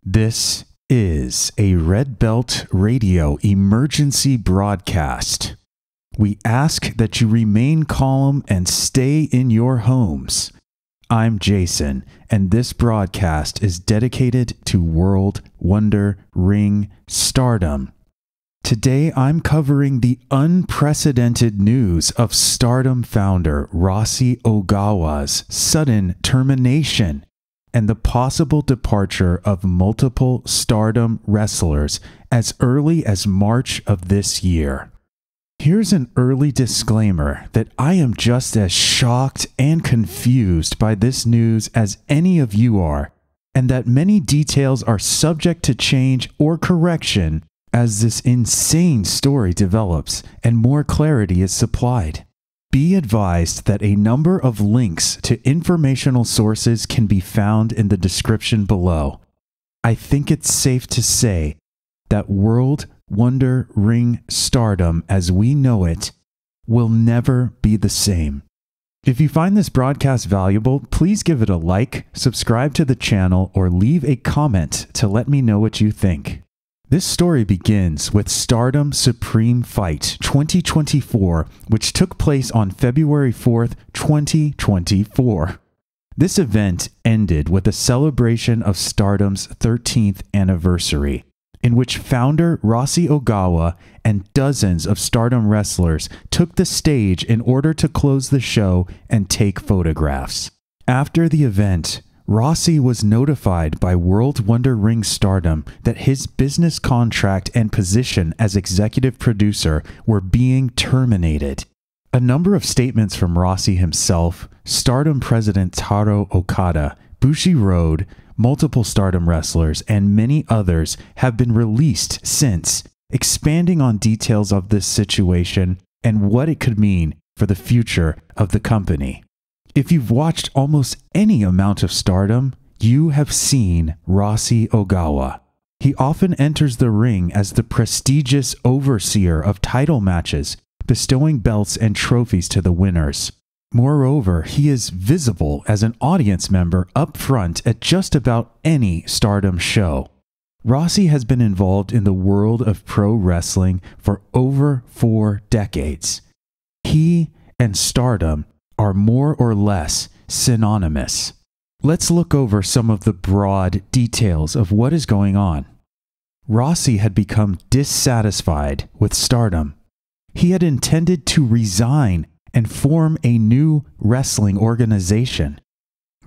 This is a Red Belt Radio emergency broadcast. We ask that you remain calm and stay in your homes. I'm Jason, and this broadcast is dedicated to World Wonder Ring Stardom. Today I'm covering the unprecedented news of Stardom founder Rossy Ogawa's sudden termination and the possible departure of multiple Stardom wrestlers as early as March of this year. Here's an early disclaimer that I am just as shocked and confused by this news as any of you are, and that many details are subject to change or correction as this insane story develops and more clarity is supplied. Be advised that a number of links to informational sources can be found in the description below. I think it's safe to say that World Wonder Ring Stardom as we know it will never be the same. If you find this broadcast valuable, please give it a like, subscribe to the channel, or leave a comment to let me know what you think. This story begins with Stardom Supreme Fight 2024, which took place on February 4th, 2024. This event ended with a celebration of Stardom's 13th anniversary, in which founder Rossy Ogawa and dozens of Stardom wrestlers took the stage in order to close the show and take photographs. After the event, Rossy was notified by World Wonder Ring Stardom that his business contract and position as executive producer were being terminated. A number of statements from Rossy himself, Stardom President Taro Okada, Bushiroad, multiple Stardom wrestlers, and many others have been released since, expanding on details of this situation and what it could mean for the future of the company. If you've watched almost any amount of Stardom, you have seen Rossy Ogawa. He often enters the ring as the prestigious overseer of title matches, bestowing belts and trophies to the winners. Moreover, he is visible as an audience member up front at just about any Stardom show. Rossy has been involved in the world of pro wrestling for over 4 decades. He and Stardom are more or less synonymous. Let's look over some of the broad details of what is going on. Rossy had become dissatisfied with Stardom. He had intended to resign and form a new wrestling organization.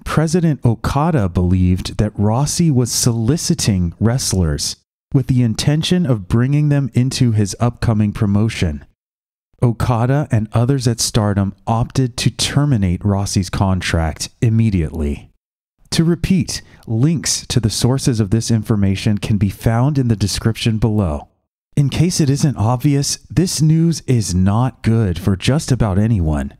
President Okada believed that Rossy was soliciting wrestlers with the intention of bringing them into his upcoming promotion. Okada and others at Stardom opted to terminate Rossy's contract immediately. To repeat, links to the sources of this information can be found in the description below. In case it isn't obvious, this news is not good for just about anyone.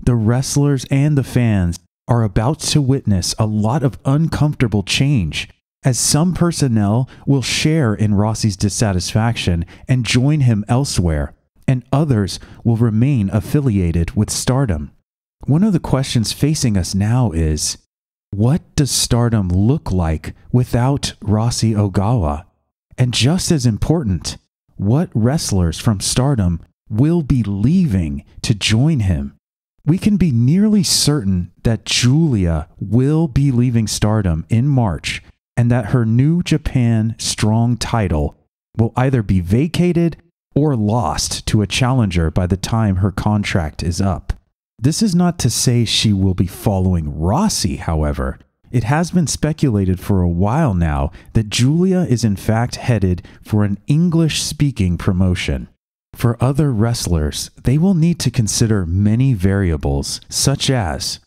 The wrestlers and the fans are about to witness a lot of uncomfortable change, as some personnel will share in Rossy's dissatisfaction and join him elsewhere, and others will remain affiliated with Stardom. One of the questions facing us now is, what does Stardom look like without Rossy Ogawa? And just as important, what wrestlers from Stardom will be leaving to join him? We can be nearly certain that Giulia will be leaving Stardom in March, and that her New Japan Strong title will either be vacated or lost to a challenger by the time her contract is up. This is not to say she will be following Rossy, however. It has been speculated for a while now that Giulia is in fact headed for an English-speaking promotion. For other wrestlers, they will need to consider many variables, such as,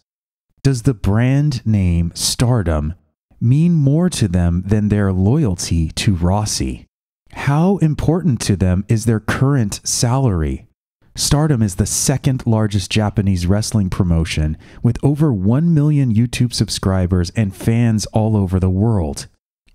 does the brand name Stardom mean more to them than their loyalty to Rossy? How important to them is their current salary? Stardom is the second largest Japanese wrestling promotion with over 1 million YouTube subscribers and fans all over the world.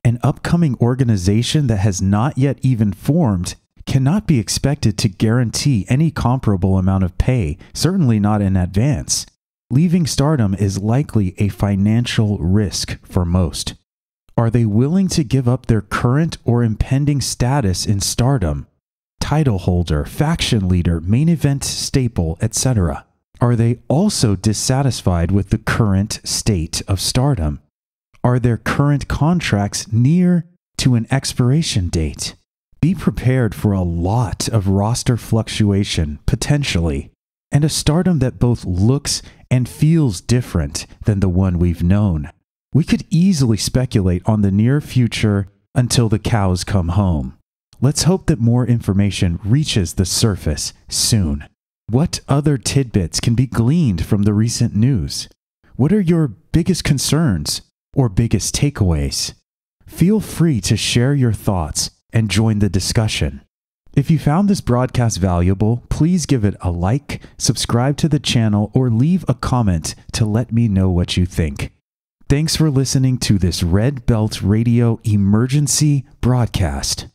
An upcoming organization that has not yet even formed cannot be expected to guarantee any comparable amount of pay, certainly not in advance. Leaving Stardom is likely a financial risk for most. Are they willing to give up their current or impending status in Stardom? Title holder, faction leader, main event staple, etc. Are they also dissatisfied with the current state of Stardom? Are their current contracts near to an expiration date? Be prepared for a lot of roster fluctuation, potentially, and a Stardom that both looks and feels different than the one we've known. We could easily speculate on the near future until the cows come home. Let's hope that more information reaches the surface soon. What other tidbits can be gleaned from the recent news? What are your biggest concerns or biggest takeaways? Feel free to share your thoughts and join the discussion. If you found this broadcast valuable, please give it a like, subscribe to the channel, or leave a comment to let me know what you think. Thanks for listening to this Red Belt Radio emergency broadcast.